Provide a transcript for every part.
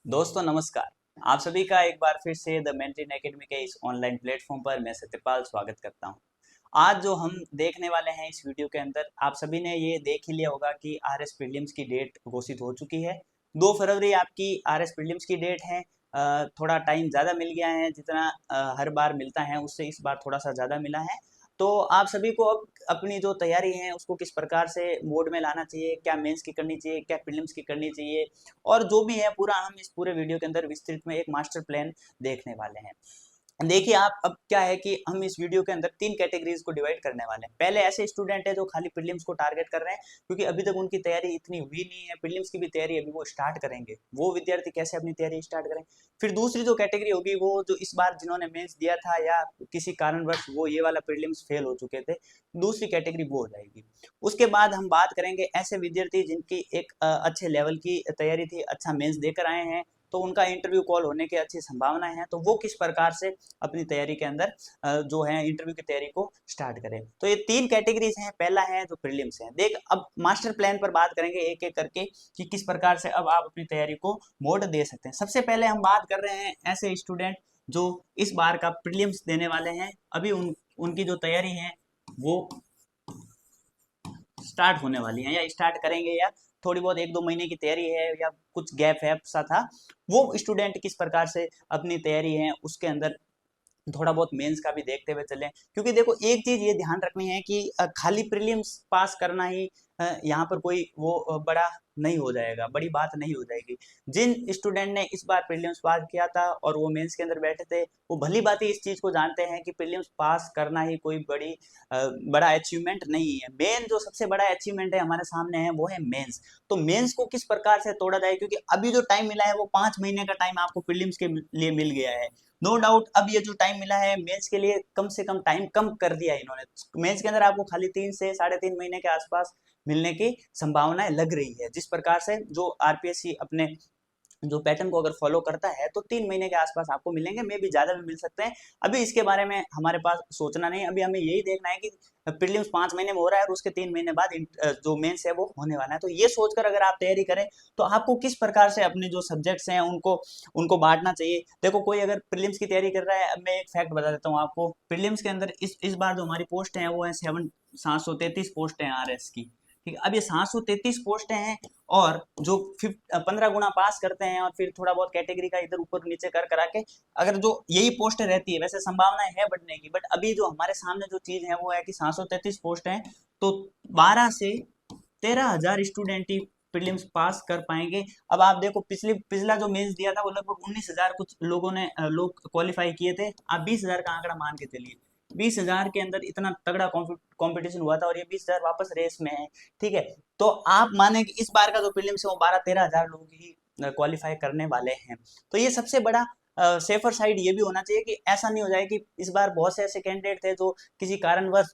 दोस्तों नमस्कार। आप सभी का एक बार फिर से द मेंटेन एकेडमी के इस ऑनलाइन प्लेटफॉर्म पर मैं सत्यपाल स्वागत करता हूं। आज जो हम देखने वाले हैं इस वीडियो के अंदर, आप सभी ने ये देख ही लिया होगा कि आरएस प्रीलिम्स की डेट घोषित हो चुकी है। 2 फरवरी आपकी आरएस प्रीलिम्स की डेट है। थोड़ा टाइम ज़्यादा मिल गया है, जितना हर बार मिलता है उससे इस बार थोड़ा सा ज़्यादा मिला है। तो आप सभी को अब अपनी जो तैयारी है उसको किस प्रकार से मोड में लाना चाहिए, क्या मेंस की करनी चाहिए, क्या प्रीलिम्स की करनी चाहिए, और जो भी है पूरा हम इस पूरे वीडियो के अंदर विस्तृत में एक मास्टर प्लान देखने वाले हैं। देखिए आप, अब क्या है कि हम इस वीडियो के अंदर 3 कैटेगरीज को डिवाइड करने वाले हैं। पहले ऐसे स्टूडेंट है जो खाली प्रीलिम्स को टारगेट कर रहे हैं, क्योंकि अभी तक उनकी तैयारी इतनी हुई नहीं है, प्रीलिम्स की भी तैयारी अभी वो स्टार्ट करेंगे। वो विद्यार्थी कैसे अपनी तैयारी स्टार्ट करें। फिर दूसरी जो कैटेगरी होगी वो जो इस बार जिन्होंने मेंस दिया था या किसी कारणवश वो ये वाला प्रीलिम्स फेल हो चुके थे, दूसरी कैटेगरी वो हो जाएगी। उसके बाद हम बात करेंगे ऐसे विद्यार्थी जिनकी एक अच्छे लेवल की तैयारी थी, अच्छा मेंस देकर आए हैं, तो उनका इंटरव्यू कॉल होने की अच्छी संभावनाएं हैं, तो वो किस प्रकार से अपनी तैयारी के अंदर जो है इंटरव्यू की तैयारी को स्टार्ट करें। तो ये 3 कैटेगरीज हैं। पहला है जो प्रीलिम्स है। देख, अब मास्टर प्लान पर बात करेंगे एक एक करके कि किस प्रकार से अब आप अपनी तैयारी को मोड़ दे सकते हैं। सबसे पहले हम बात कर रहे हैं ऐसे स्टूडेंट जो इस बार का प्रीलिम्स देने वाले हैं। अभी उनकी जो तैयारी है वो स्टार्ट होने वाली है या स्टार्ट करेंगे, या थोड़ी बहुत 1-2 महीने की तैयारी है या कुछ गैप है सा था, वो स्टूडेंट किस प्रकार से अपनी तैयारी है उसके अंदर थोड़ा बहुत मेंस का भी देखते हुए चलें। क्योंकि देखो, एक चीज ये ध्यान रखनी है कि खाली प्रीलिम्स पास करना ही यहाँ पर कोई वो बड़ा नहीं हो जाएगा, बड़ी बात नहीं हो जाएगी। जिन स्टूडेंट ने इस बार प्रीलिम्स पास किया था और वो मेंस के अंदर बैठे थे, वो भली बात ही इस चीज को जानते हैं कि प्रीलिम्स पास करना ही कोई बड़ा अचीवमेंट नहीं है। मेन जो सबसे बड़ा अचीवमेंट है हमारे सामने है वो है मेंस। तो मेंस को किस प्रकार से तोड़ा जाए, क्योंकि अभी जो टाइम मिला है वो 5 महीने का टाइम आपको प्रीलिम्स के लिए मिल गया है। नो डाउट अब ये जो टाइम मिला है मेंस के लिए, कम से कम टाइम कम कर दिया है इन्होंने। मेंस के अंदर आपको खाली 3 से 3.5 महीने के आसपास मिलने की संभावनाएं लग रही है। जिस प्रकार से जो आरपीएससी अपने जो पैटर्न को अगर फॉलो करता है तो 3 महीने के आसपास आपको मिलेंगे, मे भी ज्यादा भी मिल सकते हैं। अभी इसके बारे में हमारे पास सोचना नहीं, अभी हमें यही देखना है कि प्रीलिम्स 5 महीने में हो रहा है और उसके 3 महीने बाद जो मेंस है वो होने वाला है। तो ये सोचकर अगर आप तैयारी करें तो आपको किस प्रकार से अपने जो सब्जेक्ट्स हैं उनको उनको बांटना चाहिए। देखो, कोई अगर प्रीलिम्स की तैयारी कर रहा है, अब मैं एक फैक्ट बता देता हूँ आपको। प्रीलिम्स के अंदर इस बार जो हमारी पोस्ट है वो है 733 पोस्ट है आरएस की। ठीक है, अब ये 733 पोस्टें हैं, और जो 15 गुना पास करते हैं और फिर थोड़ा बहुत कैटेगरी का इधर ऊपर नीचे कर करा के अगर जो यही पोस्ट रहती है, वैसे संभावनाएं है बढ़ने की, बट अभी जो हमारे सामने जो चीज है वो है कि 733 पोस्ट हैं, तो 12 से 13 हजार स्टूडेंट ही प्रीलिम्स पास कर पाएंगे। अब आप देखो, पिछला जो मेंस दिया था वो लगभग 19 हजार कुछ लोगों ने लोग क्वालिफाई किए थे। आप 20 हजार का आंकड़ा मान के चलिए, 20 हजार के अंदर इतना तगड़ा कंपटीशन हुआ था और ये 20 हजार वापस रेस में है। ठीक है, तो आप माने कि इस बार का जो प्रीलिम्स है वो 12-13 हजार लोग ही क्वालिफाई करने वाले हैं। तो ये सबसे बड़ा सेफर साइड ये भी होना चाहिए कि ऐसा नहीं हो जाए कि इस बार बहुत से ऐसे कैंडिडेट थे जो किसी कारणवश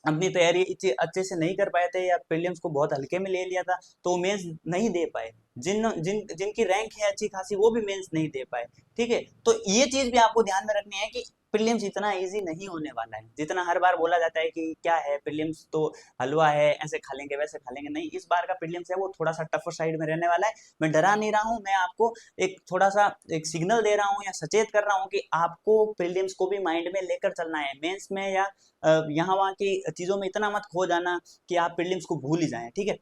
अपनी तैयारी अच्छे से नहीं कर पाए थे या प्रीलिम्स को बहुत हल्के में ले लिया था, तो वो मेंस नहीं दे पाए। जिनकी रैंक है अच्छी खासी वो भी मेंस नहीं दे पाए। ठीक है, तो ये चीज भी आपको ध्यान में रखनी है कि प्रीलिम्स इतना इजी नहीं होने वाला है जितना हर बार बोला जाता है कि क्या है प्रीलिम्स तो हलवा है, ऐसे खा लेंगे वैसे खा लेंगे। नहीं, इस बार का प्रीलिम्स है वो थोड़ा सा टफर साइड में रहने वाला है। मैं डरा नहीं रहा हूँ, मैं आपको एक थोड़ा सा एक सिग्नल दे रहा हूँ या सचेत कर रहा हूँ कि आपको प्रीलिम्स को भी माइंड में लेकर चलना है। मेंस में या यहाँ वहाँ की चीजों में इतना मत खो जाना कि आप प्रीलिम्स को भूल ही जाएं। ठीक है,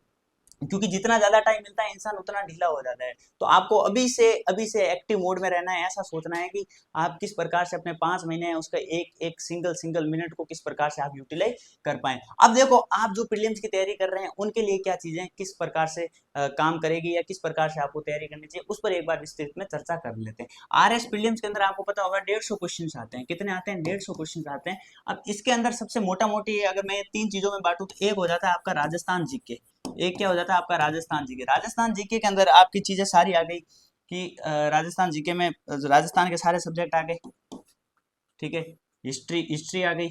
क्योंकि जितना ज्यादा टाइम मिलता है इंसान उतना ढीला हो जाता है। तो आपको अभी से एक्टिव मोड में रहना है। ऐसा सोचना है कि आप किस प्रकार से अपने 5 महीने हैं उसका एक एक सिंगल सिंगल मिनट को किस प्रकार से आप यूटिलाइज कर पाए। अब देखो, आप जो प्रीलिम्स की तैयारी कर रहे हैं उनके लिए क्या चीजें किस प्रकार से काम करेगी या किस प्रकार से आपको तैयारी करनी चाहिए, उस पर एक बार विस्तृत में चर्चा कर लेते हैं। आरएस प्रीलिम्स के अंदर आपको पता होगा 150 क्वेश्चन आते हैं। कितने आते हैं? 150 क्वेश्चन आते हैं। अब इसके अंदर सबसे मोटा मोटी अगर मैं 3 चीजों में बांटू तो एक हो जाता है आपका राजस्थान जीके, एक क्या हो जाता है आपका राजस्थान जीके। राजस्थान जीके के अंदर आपकी चीजें सारी आ गई कि राजस्थान जीके में राजस्थान के सारे सब्जेक्ट आ गए। ठीक है, हिस्ट्री हिस्ट्री आ गई,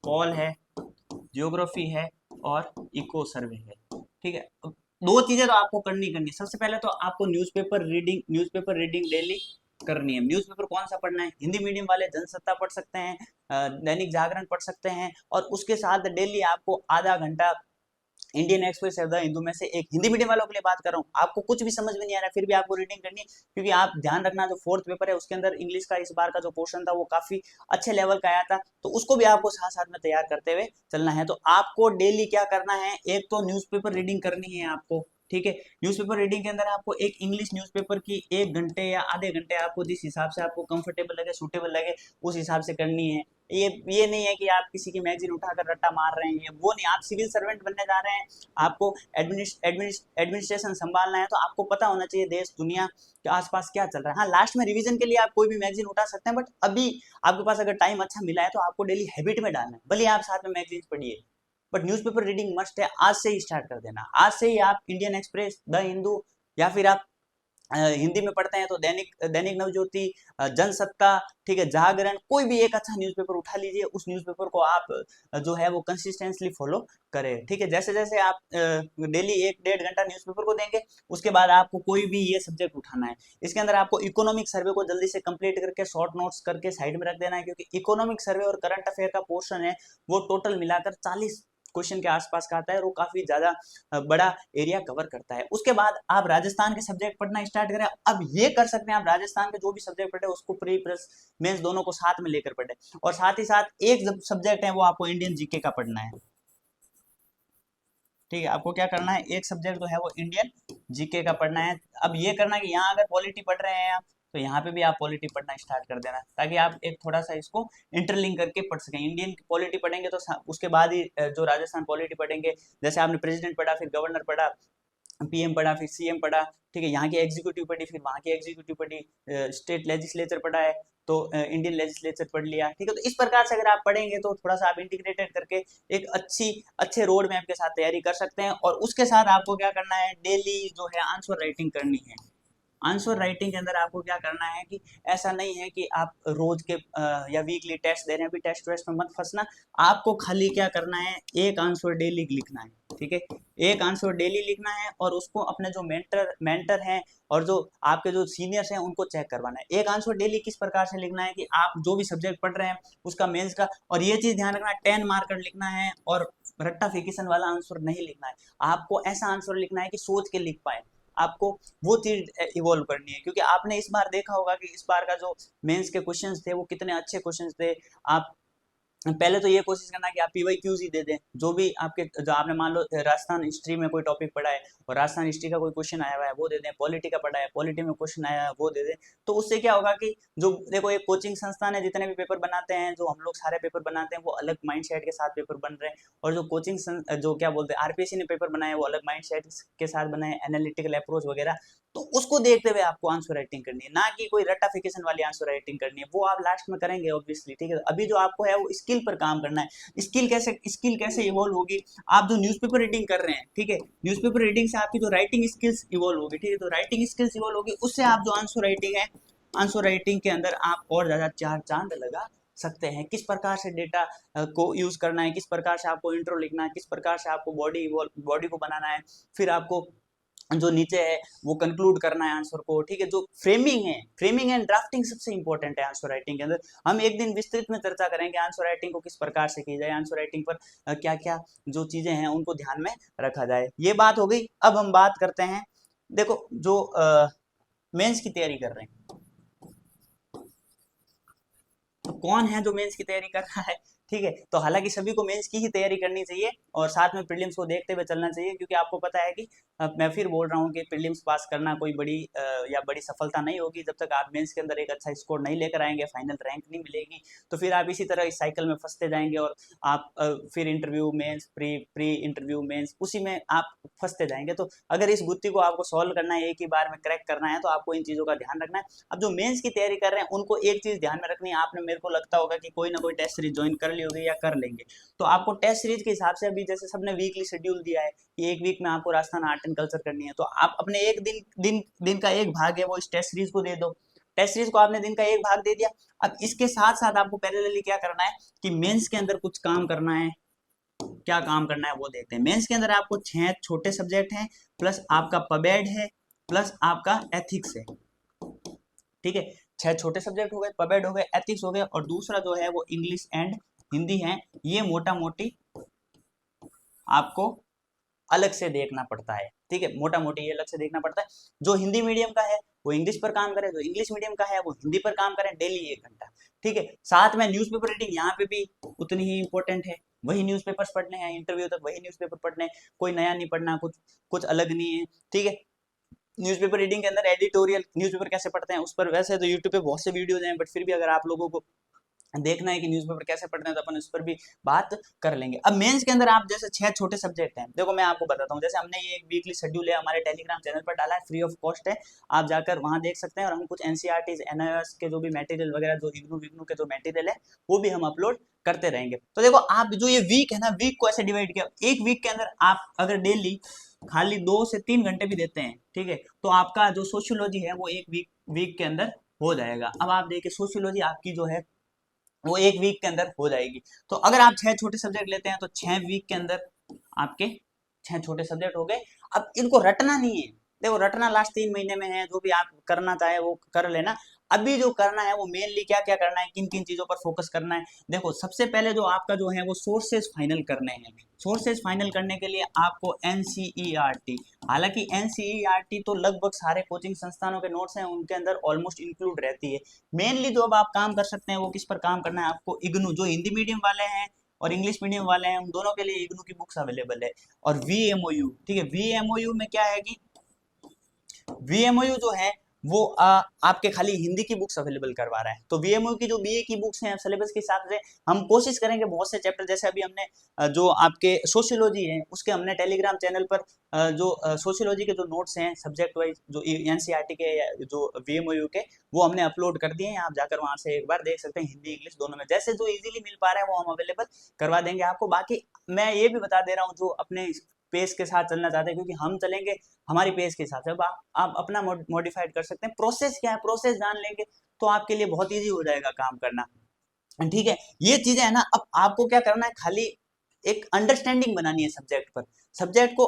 पॉल है, जियोग्राफी है, और इको सर्वे है। ठीक है, अब दो चीजें तो आपको करनी है। सबसे पहले तो आपको न्यूज़पेपर रीडिंग डेली करनी है। न्यूज़पेपर कौन सा पढ़ना है? हिंदी मीडियम वाले जनसत्ता पढ़ सकते हैं, दैनिक जागरण पढ़ सकते हैं, और उसके साथ डेली आपको आधा घंटा इंडियन एक्सप्रेस है द हिंदू में से एक। हिंदी मीडियम वालों के लिए बात कर रहा हूँ, आपको कुछ भी समझ में नहीं आ रहा फिर भी आपको रीडिंग करनी है, क्योंकि आप ध्यान रखना जो फोर्थ पेपर है उसके अंदर इंग्लिश का इस बार का जो पोर्शन था वो काफी अच्छे लेवल का आया था, तो उसको भी आपको साथ साथ में तैयार करते हुए चलना है। तो आपको डेली क्या करना है, एक तो न्यूज़पेपर रीडिंग करनी है आपको, ठीक है। न्यूज़पेपर रीडिंग के अंदर आपको एक इंग्लिश न्यूज़पेपर की 1 घंटे या आधे घंटे आपको जिस हिसाब से आपको कंफर्टेबल लगे, सूटेबल लगे, उस हिसाब से करनी है। ये नहीं है कि आप किसी की मैगजीन उठाकर रट्टा मार रहे हैं, वो नहीं। आप सिविल सर्वेंट बनने जा रहे हैं, आपको एडमिनिस्ट्रेशन संभालना है, तो आपको पता होना चाहिए देश दुनिया के आसपास क्या चल रहा है। हाँ, लास्ट में रिवीजन के लिए आप कोई भी मैगजीन उठा सकते हैं, बट अभी आपके पास अगर टाइम अच्छा मिला है तो आपको डेली हैबिट में डालना है, भले आप साथ में मैगजीन पढ़िए, बट न्यूज़पेपर रीडिंग मस्ट है। आज से ही स्टार्ट कर देना, आज से ही आप इंडियन एक्सप्रेस, द हिंदू, या फिर आप हिंदी में पढ़ते हैं तो दैनिक दैनिक नवज्योति, जनसत्ता, ठीक है, जागरण, कोई भी एक अच्छा न्यूज़पेपर उठा लीजिए, उस न्यूज़पेपर को आप जो है वो कंसिस्टेंटली फॉलो करें, ठीक है। जैसे जैसे आप डेली 1-1.5 घंटा न्यूज़पेपर को देंगे, उसके बाद आपको कोई भी ये सब्जेक्ट उठाना है, इसके अंदर आपको इकोनॉमिक सर्वे को जल्दी से कंप्लीट करके शॉर्ट नोट्स करके साइड में रख देना है, क्योंकि इकोनॉमिक सर्वे और करंट अफेयर का पोर्शन है वो टोटल मिलाकर 40 क्वेश्चन के आसपास का आता है, और वो काफी ज्यादा बड़ा एरिया कवर करता है। उसके बाद आप राजस्थान के सब्जेक्ट पढ़ना स्टार्ट करें। अब ये कर सकते हैं आप राजस्थान के जो भी सब्जेक्ट पढ़े उसको प्री प्लस मेंस दोनों को साथ में लेकर पढ़े, और साथ ही साथ एक सब्जेक्ट है वो आपको इंडियन जीके का पढ़ना है, ठीक है। आपको क्या करना है, एक सब्जेक्ट जो है वो इंडियन जीके का पढ़ना है। अब ये करना है कि यहाँ अगर पॉलिटी पढ़ रहे हैं आप, तो यहाँ पे भी आप पॉलिटी पढ़ना स्टार्ट कर देना, ताकि आप एक थोड़ा सा इसको इंटरलिंक करके पढ़ सकें। इंडियन पॉलिटी पढ़ेंगे तो उसके बाद ही जो राजस्थान पॉलिटी पढ़ेंगे, जैसे आपने प्रेसिडेंट पढ़ा, फिर गवर्नर पढ़ा, पीएम पढ़ा, फिर सीएम पढ़ा, ठीक है, यहाँ की एग्जीक्यूटिव पढ़ी, फिर वहाँ की एग्जीक्यूटिव पढ़ी, स्टेट लेजिस्लेचर पढ़ा है तो इंडियन लेजिस्लेचर पढ़ लिया, ठीक है। तो इस प्रकार से अगर आप पढ़ेंगे तो थोड़ा सा आप इंटीग्रेटेड करके एक अच्छे रोड मैप के साथ तैयारी कर सकते हैं। और उसके साथ आपको क्या करना है, डेली जो है आंसर राइटिंग करनी है। आंसर राइटिंग के अंदर आपको क्या करना है कि ऐसा नहीं है कि आप रोज के या वीकली टेस्ट दे रहे हैं, अभी टेस्ट वेस्ट में मत फंसना। आपको खाली क्या करना है, एक आंसर डेली लिखना है, ठीक है। एक आंसर डेली लिखना है, और उसको अपने जो मेंटर हैं और जो आपके जो सीनियर्स हैं उनको चेक करवाना है। एक आंसर डेली किस प्रकार से लिखना है कि आप जो भी सब्जेक्ट पढ़ रहे हैं उसका मेंस का, और ये चीज ध्यान रखना 10 मार्कर लिखना है, और रट्टा फिकेशन वाला आंसर नहीं लिखना है। आपको ऐसा आंसर लिखना है कि सोच के लिख पाए, आपको वो चीज इवॉल्व करनी है। क्योंकि आपने इस बार देखा होगा कि इस बार का जो मेंस के क्वेश्चंस थे वो कितने अच्छे क्वेश्चंस थे। आप पहले तो ये कोशिश करना कि आप पीवाईक्यूज ही दे दें, जो भी आपके, जो आपने मान लो राजस्थान हिस्ट्री में कोई टॉपिक पढ़ा है और राजस्थान हिस्ट्री का कोई क्वेश्चन आया हुआ है वो दे दें, पॉलिटी का पढ़ा है पॉलिटी में क्वेश्चन आया है वो दे दें। तो उससे क्या होगा कि जो देखो एक कोचिंग संस्थान है, जितने भी पेपर बनाते हैं, जो हम लोग सारे पेपर बनाते हैं वो अलग माइंड सेट के साथ पेपर बन रहे हैं, और जो कोचिंग जो क्या बोलते हैं आरपीएससी ने पेपर बनाए वो अलग माइंड सेट के साथ बनाए, एनालिटिकल अप्रोच वगैरह। तो उसको देखते हुए आपको आंसर राइटिंग करनी है, ना कि कोई रट्टाफिकेशन वाली आंसर राइटिंग करनी है, वो आप लास्ट में करेंगे ऑब्वियसली, ठीक है। अभी जो आपको है वो स्किल पर काम करना है। स्किल कैसे इवॉल्व होगी, आप जो न्यूज़पेपर रीडिंग कर रहे हैं, ठीक है, न्यूज़पेपर रीडिंग से आपकी जो राइटिंग स्किल्स इवॉल्व होगी, ठीक है, तो राइटिंग स्किल्स इवॉल्व होगी, उससे आप जो आंसर राइटिंग है, आंसर राइटिंग के अंदर आप और ज्यादा चार चांद लगा सकते हैं। किस प्रकार से डेटा को यूज करना है, किस प्रकार से आपको इंट्रो लिखना है, किस प्रकार से आपको बॉडी को बनाना है, फिर आपको जो नीचे है वो कंक्लूड करना है आंसर को, ठीक है। जो फ्रेमिंग एंड ड्राफ्टिंग सबसे इंपॉर्टेंट है आंसर राइटिंग के अंदर। हम एक दिन विस्तृत में चर्चा करेंगे आंसर राइटिंग को किस प्रकार से की जाए, आंसर राइटिंग पर क्या क्या जो चीजें हैं उनको ध्यान में रखा जाए। ये बात हो गई। अब हम बात करते हैं, देखो जो मेंस की तैयारी कर रहे हैं, तो कौन है जो मेंस की तैयारी कर रहा है, ठीक है। तो हालांकि सभी को मेंस की ही तैयारी करनी चाहिए और साथ में प्रीलिम्स को देखते हुए चलना चाहिए, क्योंकि आपको पता है कि मैं फिर बोल रहा हूँ कि प्रीलिम्स पास करना कोई बड़ी या बड़ी सफलता नहीं होगी जब तक आप मेंस के अंदर एक अच्छा स्कोर नहीं लेकर आएंगे, फाइनल रैंक नहीं मिलेगी, तो फिर आप इसी तरह इस साइकिल में फंसते जाएंगे, और आप फिर interview mains, pre pre interview mains, उसी में आप फंसते जाएंगे। तो अगर इस गुत्थी को आपको सॉल्व करना है, एक ही बार में क्रैक करना है, तो आपको इन चीजों का ध्यान रखना है। अब जो मेंस की तैयारी कर रहे हैं उनको एक चीज ध्यान में रखनी है, आपने, मेरे को लगता होगा कि कोई ना कोई टेस्ट सीरीज ज्वाइन कर ली होगी या कर लेंगे, तो आपको टेस्ट सीरीज के हिसाब से, अभी जैसे सबने वीकली शेड्यूल दिया है कि एक वीक में आपको राजस्थान आर्ट एंड कल्चर करनी है, तो आप अपने एक दिन का एक भाग है वो इस टेस्ट सीरीज को दे दो। टेस्ट सीरीज को आपने दिन का एक भाग दे दिया। अब इसके साथ साथ आपको पैरेलली क्या करना है कि मेंस के अंदर कुछ काम करना है। क्या काम करना है वो देखते हैं। मेंस के अंदर आपको 6 छोटे सब्जेक्ट हैं, प्लस आपका पबेड है, प्लस आपका एथिक्स है, ठीक है। 6 छोटे सब्जेक्ट हो गए, पबेड हो गए, एथिक्स हो गए, और दूसरा जो है वो इंग्लिश एंड हिंदी है। ये मोटा मोटी आपको अलग से देखना पड़ता है, ठीक है, मोटा मोटी ये अलग से देखना पड़ता है। जो हिंदी मीडियम का है वो इंग्लिश पर काम करे, जो इंग्लिश मीडियम का है वो हिंदी पर काम करे, डेली 1 घंटा, ठीक है। साथ में न्यूज़पेपर रीडिंग यहाँ पे भी उतनी ही इंपॉर्टेंट है, वही न्यूज़पेपर्स पढ़ने हैं, इंटरव्यू तक वही न्यूज़पेपर पढ़ने हैं, कोई नया नहीं पढ़ना, कुछ कुछ अलग नहीं है, ठीक है। न्यूज़पेपर रीडिंग के अंदर एडिटोरियल न्यूज़पेपर कैसे पढ़ते हैं उस पर वैसे तो यूट्यूब पे बहुत से वीडियोज हैं, बट फिर भी अगर आप लोगों को देखना है कि न्यूज़पेपर कैसे पढ़ते हैं तो अपन उस पर भी बात कर लेंगे। अब मेंस के अंदर आप जैसे 6 छोटे सब्जेक्ट हैं, देखो मैं आपको बताता हूँ, जैसे हमने ये एक वीकली शेड्यूल है हमारे टेलीग्राम चैनल पर डाला है, फ्री ऑफ कॉस्ट है, आप जाकर वहाँ देख सकते हैं। और हम कुछ एनसीईआरटी एनआईओएस के जो भी मटेरियल वगैरह, जो इग्नू विग्नू के जो मटेरियल है वो भी हम अपलोड करते रहेंगे। तो देखो आप जो ये वीक है ना, वीक को ऐसे डिवाइड किया, एक वीक के अंदर आप अगर डेली खाली 2 से 3 घंटे भी देते हैं, ठीक है, तो आपका जो सोशियोलॉजी है वो एक वीक के अंदर हो जाएगा। अब आप देखिए सोशियोलॉजी आपकी जो है वो एक वीक के अंदर हो जाएगी। तो अगर आप 6 छोटे सब्जेक्ट लेते हैं तो 6 वीक के अंदर आपके 6 छोटे सब्जेक्ट हो गए। अब इनको रटना नहीं है, देखो रटना लास्ट 3 महीने में है, जो भी आप करना चाहे वो कर लेना। अभी जो करना है वो मेनली क्या क्या करना है, किन किन चीजों पर फोकस करना है। देखो सबसे पहले जो आपका जो है वो सोर्सेज फाइनल करने हैं। सोर्सेज फाइनल करने के लिए आपको एनसीईआरटी, हालांकि एनसीईआरटी तो लगभग सारे कोचिंग संस्थानों के नोट्स हैं उनके अंदर ऑलमोस्ट इंक्लूड रहती है। मेनली जो अब आप काम कर सकते हैं वो किस पर काम करना है, आपको इग्नू, जो हिंदी मीडियम वाले हैं और इंग्लिश मीडियम वाले हैं उन दोनों के लिए इग्नू की बुक्स अवेलेबल है। और वीएमओयू, ठीक है, वीएमओयू में क्या है कि वीएमओयू जो है वो आपके खाली हिंदी की बुक्स अवेलेबल करवा रहा है। तो वीएमओ की जो बीए की बुक्स हैं सिलेबस के हिसाब से हम कोशिश करेंगे बहुत से चैप्टर, जैसे अभी हमने जो आपके सोशियोलॉजी है उसके हमने टेलीग्राम चैनल पर जो सोशियोलॉजी के जो नोट्स हैं सब्जेक्ट वाइज, जो एनसीईआरटी के जो वीएमओयू के, वो हमने अपलोड कर दिए हैं। आप जाकर वहां से एक बार देख सकते हैं, हिंदी इंग्लिश दोनों में, जैसे जो इजीली मिल पा रहा है वो हम अवेलेबल करवा देंगे आपको। बाकी मैं ये भी बता दे रहा हूँ, जो अपने पेस के साथ चलना चाहते हैं, क्योंकि हम चलेंगे हमारी पेस के हिसाब से, अब आप अपना मॉडिफाइड कर सकते हैं। प्रोसेस क्या है, प्रोसेस जान लेंगे तो आपके लिए बहुत इजी हो जाएगा काम करना, ठीक है। ये चीजें है ना, अब आपको क्या करना है, खाली एक अंडरस्टैंडिंग बनानी है सब्जेक्ट पर, सब्जेक्ट को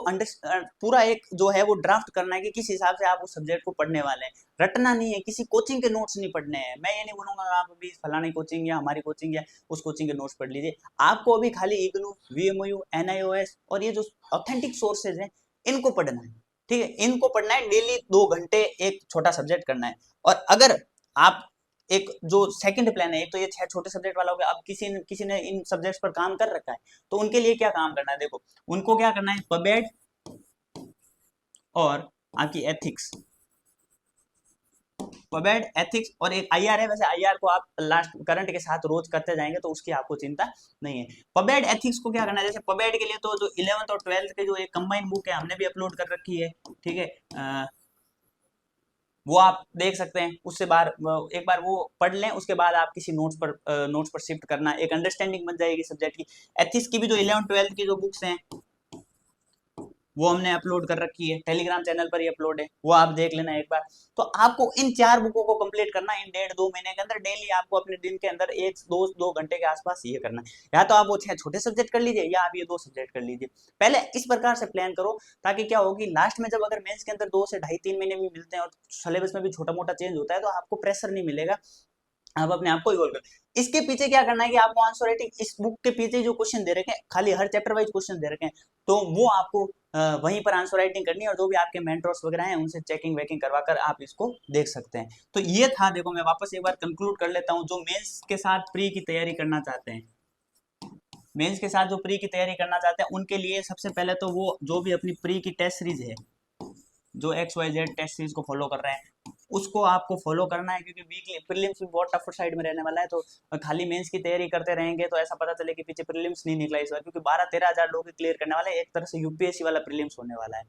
पूरा एक जो है वो ड्राफ्ट करना है कि किस हिसाब से आप उस सब्जेक्ट को पढ़ने वाले हैं। रटना नहीं है, किसी कोचिंग के नोट्स नहीं पढ़ने हैं। मैं ये नहीं बोलूंगा आप अभी फलानी कोचिंग या हमारी कोचिंग या उस कोचिंग के नोट्स पढ़ लीजिए। आपको अभी खाली इग्नू, वीएमओयू, एनआईओएस और ये जो ऑथेंटिक सोर्सेज हैं इनको पढ़ना है, ठीक है, इनको पढ़ना है। डेली 2 घंटे एक छोटा सब्जेक्ट करना है। और अगर आप एक जो सेकंड प्लान है, एक तो ये 6 छोटे सब्जेक्ट वाला हो गया, अब किसी ने इन सब्जेक्ट्स पर काम कर रखा है तो उनके लिए क्या काम करना है, देखो उनको क्या करना है, पबेड और आपकी एथिक्स, पबेड एथिक्स और एक आईआर है। वैसे आईआर को आप लास्ट करंट के साथ रोज करते जाएंगे तो उसकी आपको चिंता नहीं है। पबेड एथिक्स को क्या करना है, जैसे पबेड के लिए तो जो 11th और 12th के जो एक कंबाइन बुक है हमने भी अपलोड कर रखी है, ठीक है, वो आप देख सकते हैं। उससे बार एक बार वो पढ़ लें, उसके बाद आप किसी नोट्स पर शिफ्ट करना, एक अंडरस्टैंडिंग बन जाएगी सब्जेक्ट की। एथिक्स की भी जो 11th 12th की जो बुक्स हैं वो हमने अपलोड कर रखी है, टेलीग्राम चैनल पर ही अपलोड है, वो आप देख लेना एक बार। तो आपको इन 4 बुकों को कंप्लीट करना है इन 1.5-2 महीने के अंदर। डेली आपको अपने दिन के अंदर 1 2 घंटे के आसपास ये करना है। या तो आप वो 6 छोटे सब्जेक्ट कर लीजिए या आप ये 2 सब्जेक्ट कर लीजिए। पहले इस प्रकार से प्लान करो, ताकि क्या होगी लास्ट में जब अगर मेंस के अंदर 2 से ढाई 3 महीने भी मिलते हैं और सिलेबस में भी छोटा मोटा चेंज होता है तो आपको प्रेशर नहीं मिलेगा, आप अपने आप को इवॉल्व कर। इसके पीछे क्या करना है कि आपको आंसर राइटिंग, इस बुक के पीछे जो क्वेश्चन दे रखे हैं, खाली हर चैप्टर वाइज क्वेश्चन दे रखे हैं, तो वो आपको वहीं पर आंसर राइटिंग करनी है। और जो भी आपके मेंटर्स वगैरह हैं उनसे चेकिंग वेकिंग करवा कर आप इसको देख सकते हैं। तो ये था, देखो मैं वापस एक बार कंक्लूड कर लेता हूँ। जो मेंस के साथ प्री की तैयारी करना चाहते हैं, मेंस के साथ जो प्री की तैयारी करना चाहते हैं उनके लिए सबसे पहले तो वो जो भी अपनी प्री की टेस्ट सीरीज है, जो XYZ टेस्ट सीरीज को फॉलो कर रहे हैं उसको आपको फॉलो करना है, क्योंकि वीकली प्रीलिम्स भी बहुत टफ साइड में रहने वाला है। तो खाली मेंस की तैयारी करते रहेंगे तो ऐसा पता चले कि पीछे प्रीलिम्स नहीं निकला इस बार, क्योंकि 12-13 हज़ार लोग क्लियर करने वाले हैं। एक तरह से यूपीएससी वाला प्रीलिम्स होने वाला है,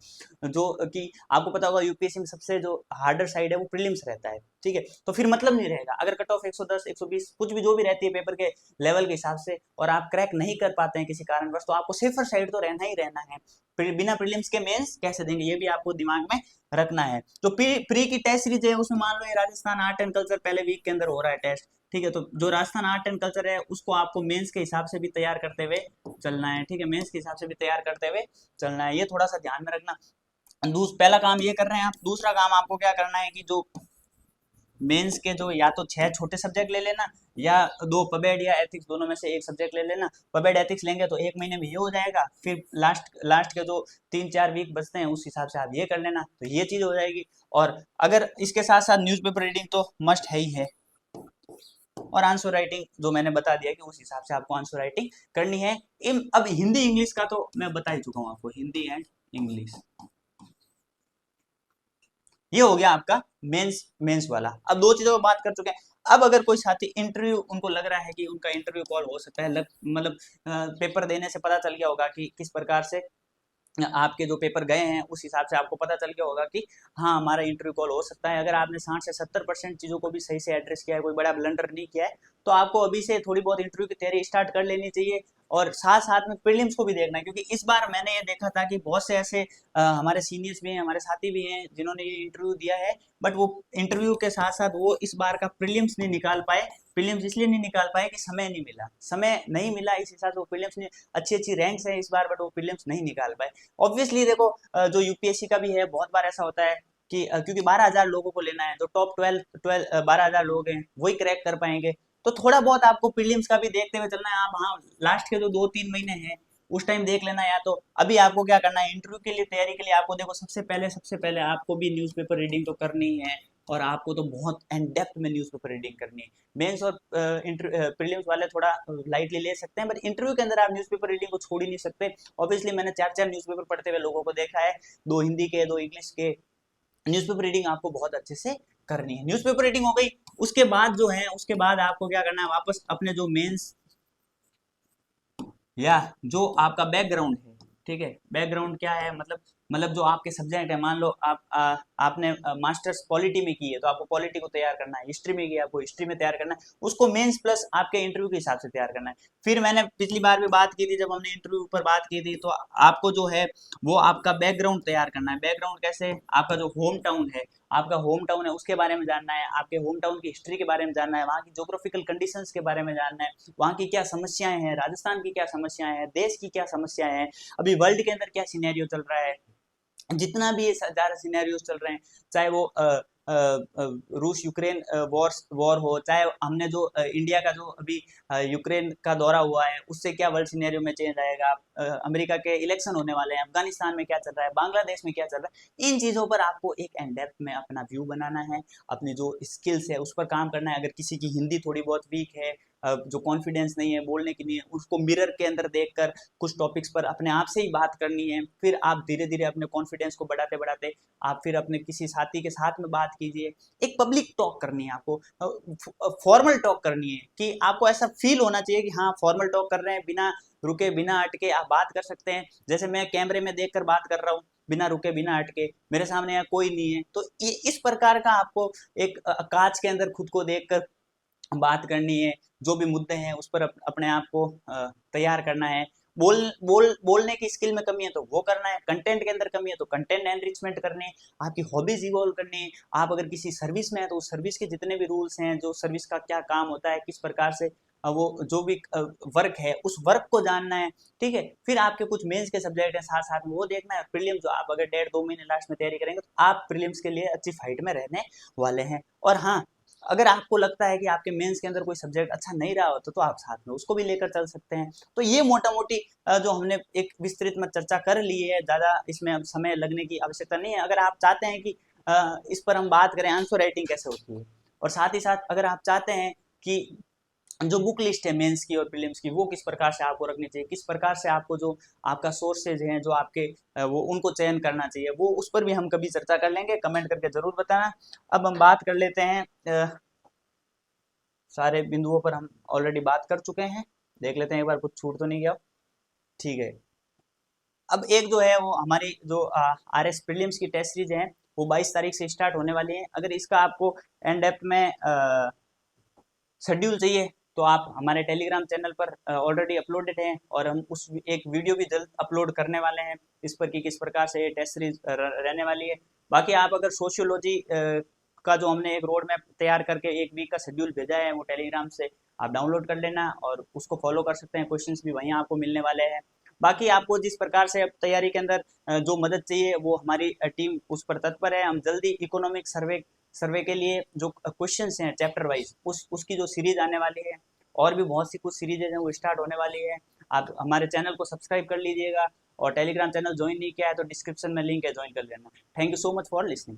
जो कि आपको पता होगा यूपीएससी में सबसे जो हार्डर साइड है वो प्रीलिम्स रहता है, ठीक है। तो फिर मतलब नहीं रहेगा अगर कट ऑफ 110 120 कुछ भी जो भी रहती है पेपर के लेवल के हिसाब से, और आप क्रैक नहीं कर पाते हैं किसी कारणवश, तो आपको सेफर साइड तो रहना ही रहना है। बिना प्रीलिम्स के मेंस कैसे देंगे ये भी आपको दिमाग में रखना है। तो प्री की टेस्ट सीरीज है उसमें मान लो ये राजस्थान आर्ट एंड कल्चर पहले वीक के अंदर हो रहा है टेस्ट, ठीक है। तो जो राजस्थान आर्ट एंड कल्चर है उसको आपको मेंस के हिसाब से भी तैयार करते हुए चलना है, ठीक है, मेंस के हिसाब से भी तैयार करते हुए चलना है, ये थोड़ा सा ध्यान में रखना। पहला काम ये कर रहे हैं आप। दूसरा काम आपको क्या करना है कि जो मेंस के जो या तो 6 छोटे सब्जेक्ट ले लेना या दो पबेड या एथिक्स दोनों में से एक सब्जेक्ट ले लेना। पबेड एथिक्स लेंगे तो एक महीने में ये हो जाएगा, फिर लास्ट लास्ट के जो 3-4 वीक बचते हैं उस हिसाब से आप ये कर लेना, तो ये चीज़ हो जाएगी। और अगर इसके साथ साथ न्यूज़पेपर रीडिंग तो मस्ट है ही है, और आंसर राइटिंग जो मैंने बता दिया कि उस हिसाब से आपको आंसर राइटिंग करनी है। अब हिंदी इंग्लिश का तो मैं बता ही चुका हूँ आपको, हिंदी एंड इंग्लिश ये हो गया आपका मेंस मेंस वाला। अब दो चीजों पर बात कर चुके हैं। अब अगर कोई साथी इंटरव्यू, उनको लग रहा है कि उनका इंटरव्यू कॉल हो सकता है, मतलब पेपर देने से पता चल गया होगा कि किस प्रकार से आपके जो पेपर गए हैं, उस हिसाब से आपको पता चल गया होगा कि हाँ हमारा इंटरव्यू कॉल हो सकता है। अगर आपने 60 से 70% चीज़ों को भी सही से एड्रेस किया है, कोई बड़ा ब्लंडर नहीं किया है, तो आपको अभी से थोड़ी बहुत इंटरव्यू की तैयारी स्टार्ट कर लेनी चाहिए। और साथ साथ में प्रीलिम्स को भी देखना है, क्योंकि इस बार मैंने ये देखा था कि बहुत से ऐसे हमारे सीनियर्स भी हैं, हमारे साथी भी हैं जिन्होंने ये इंटरव्यू दिया है, बट वो इंटरव्यू के साथ साथ वो इस बार का प्रीलिम्स नहीं निकाल पाए। प्रीलिम्स इसलिए नहीं निकाल पाए कि समय नहीं मिला, समय नहीं मिला, इस हिसाब से वो प्रीलिम्स ने अच्छी अच्छी रैंक्स हैं इस बार, बट वो प्रीलिम्स नहीं निकाल पाए। ऑब्वियसली देखो जो यूपीएससी का भी है, बहुत बार ऐसा होता है कि क्योंकि 12,000 लोगों को लेना है, जो टॉप 12 12,000 लोग हैं वही क्रैक कर पाएंगे। तो थोड़ा बहुत आपको प्रीलिम्स का भी देखते हुए चलना है। आप हाँ लास्ट के जो 2-3 महीने हैं उस टाइम देख लेना। या तो अभी आपको क्या करना है, इंटरव्यू के लिए तैयारी के लिए आपको देखो सबसे पहले आपको भी न्यूज़पेपर रीडिंग तो करनी है, और आपको तो बहुत एंड डेप्थ में न्यूज़पेपर रीडिंग करनी है। मेंस और प्रीलिम्स वाले थोड़ा लाइटली ले सकते हैं, बट इंटरव्यू के अंदर आप न्यूज़पेपर रीडिंग को छोड़ ही नहीं सकते। ऑब्वियसली मैंने 4-4 न्यूज़पेपर पढ़ते हुए लोगों को देखा है, 2 हिंदी के 2 इंग्लिश के। न्यूज़पेपर रीडिंग आपको बहुत अच्छे से करनी है। न्यूज़पेपर रीडिंग हो गई, उसके बाद जो है उसके बाद आपको क्या करना है, वापस अपने जो मेंस या जो आपका बैकग्राउंड है, ठीक है, बैकग्राउंड क्या है, मतलब जो आपके सब्जेक्ट है, मान लो आपने मास्टर्स पॉलिटी में की है तो आपको पॉलिटी को तैयार करना है, हिस्ट्री में किया आपको हिस्ट्री में तैयार करना है, उसको मेंस प्लस आपके इंटरव्यू के हिसाब से तैयार करना है। फिर मैंने पिछली बार भी बात की थी, जब हमने इंटरव्यू पर बात की थी, तो आपको जो है वो आपका बैकग्राउंड तैयार करना है। बैकग्राउंड कैसे, आपका जो होम टाउन है, आपका होम टाउन है उसके बारे में जानना है, आपके होम टाउन की हिस्ट्री के बारे में जानना है, वहाँ की जोग्राफिकल कंडीशंस के बारे में जानना है, वहाँ की क्या समस्याएं हैं, राजस्थान की क्या समस्याएं हैं, देश की क्या समस्याएं हैं, अभी वर्ल्ड के अंदर क्या सिनेरियो चल रहा है, जितना भी ये ज़्यादा सिनेरियोज चल रहे हैं, चाहे वो रूस यूक्रेन वॉर हो, चाहे हमने जो इंडिया का जो अभी यूक्रेन का दौरा हुआ है उससे क्या वर्ल्ड सिनेरियो में चेंज आएगा, अमेरिका के इलेक्शन होने वाले हैं, अफगानिस्तान में क्या चल रहा है, बांग्लादेश में क्या चल रहा है, इन चीज़ों पर आपको एक एंड डेप्थ में अपना व्यू बनाना है। अपनी जो स्किल्स है उस पर काम करना है। अगर किसी की हिंदी थोड़ी बहुत वीक है, जो कॉन्फिडेंस नहीं है, बोलने की नहीं है, उसको मिरर के अंदर देखकर कुछ टॉपिक्स पर अपने आप से ही बात करनी है। फिर आप धीरे धीरे अपने कॉन्फिडेंस को बढ़ाते बढ़ाते आप फिर अपने किसी साथी के साथ में बात कीजिए। एक पब्लिक टॉक करनी है आपको, फॉर्मल टॉक करनी है, कि आपको ऐसा फील होना चाहिए कि हाँ फॉर्मल टॉक कर रहे हैं, बिना रुके बिना अटके आप बात कर सकते हैं। जैसे मैं कैमरे में देखकर बात कर रहा हूँ, बिना रुके बिना अटके, मेरे सामने यहाँ कोई नहीं है, तो ये इस प्रकार का आपको एक कांच के अंदर खुद को देखकर बात करनी है। जो भी मुद्दे हैं उस पर अपने आप को तैयार करना है। बोलने की स्किल में कमी है तो वो करना है, कंटेंट के अंदर कमी है तो कंटेंट एनरिचमेंट करनी है, आपकी हॉबीज इवॉल्व करनी है। आप अगर किसी सर्विस में है तो उस सर्विस के जितने भी रूल्स हैं, जो सर्विस का क्या काम होता है, किस प्रकार से वो जो भी वर्क है उस वर्क को जानना है। ठीक है, फिर आपके कुछ मेंस के सब्जेक्ट हैं साथ साथ में वो देखना है। प्रीलिम्स जो आप अगर 1.5-2 महीने लास्ट में तैयारी करेंगे तो आप प्रीलिम्स के लिए अच्छी फाइट में रहने वाले हैं। और हाँ, अगर आपको लगता है कि आपके मेंस के अंदर कोई सब्जेक्ट अच्छा नहीं रहा होता तो आप साथ में उसको भी लेकर चल सकते हैं। तो ये मोटा मोटी जो हमने एक विस्तृत में चर्चा कर ली है, ज़्यादा इसमें अब समय लगने की आवश्यकता नहीं है। अगर आप चाहते हैं कि इस पर हम बात करें आंसर राइटिंग कैसे होती है, और साथ ही साथ अगर आप चाहते हैं कि जो बुक लिस्ट है मेंस की और प्रीलिम्स की वो किस प्रकार से आपको रखनी चाहिए, किस प्रकार से आपको जो आपका सोर्सेज हैं जो आपके वो उनको चयन करना चाहिए, वो उस पर भी हम कभी चर्चा कर लेंगे। कमेंट करके जरूर बताना। अब हम बात कर लेते हैं सारे बिंदुओं पर हम ऑलरेडी बात कर चुके हैं, देख लेते हैं एक बार कुछ छूट तो नहीं गया। ठीक है, अब एक जो है वो हमारी जो आर एस प्रीलिम्स की टेस्ट सीरीज है वो 22 तारीख से स्टार्ट होने वाली है। अगर इसका आपको एंड डेप्थ में शेड्यूल चाहिए तो आप हमारे टेलीग्राम चैनल पर ऑलरेडी अपलोडेड हैं, और हम उस एक वीडियो भी जल्द अपलोड करने वाले हैं इस पर कि किस प्रकार से ये टेस्ट सीरीज रहने वाली है। बाकी आप अगर सोशियोलॉजी का जो हमने एक रोड मैप तैयार करके 1 वीक का शेड्यूल भेजा है वो टेलीग्राम से आप डाउनलोड कर लेना और उसको फॉलो कर सकते हैं। क्वेश्चंस भी वहीं आपको मिलने वाले हैं। बाकी आपको जिस प्रकार से अब तैयारी के अंदर जो मदद चाहिए वो हमारी टीम उस पर तत्पर है। हम जल्दी इकोनॉमिक सर्वे सर्वे के लिए जो क्वेश्चंस हैं चैप्टर वाइज उसकी जो सीरीज आने वाली है, और भी बहुत सी कुछ सीरीजेज हैं वो स्टार्ट होने वाली है। आप हमारे चैनल को सब्सक्राइब कर लीजिएगा, और टेलीग्राम चैनल ज्वाइन नहीं किया है तो डिस्क्रिप्शन में लिंक है, ज्वाइन कर लेना। Thank you so much for listening.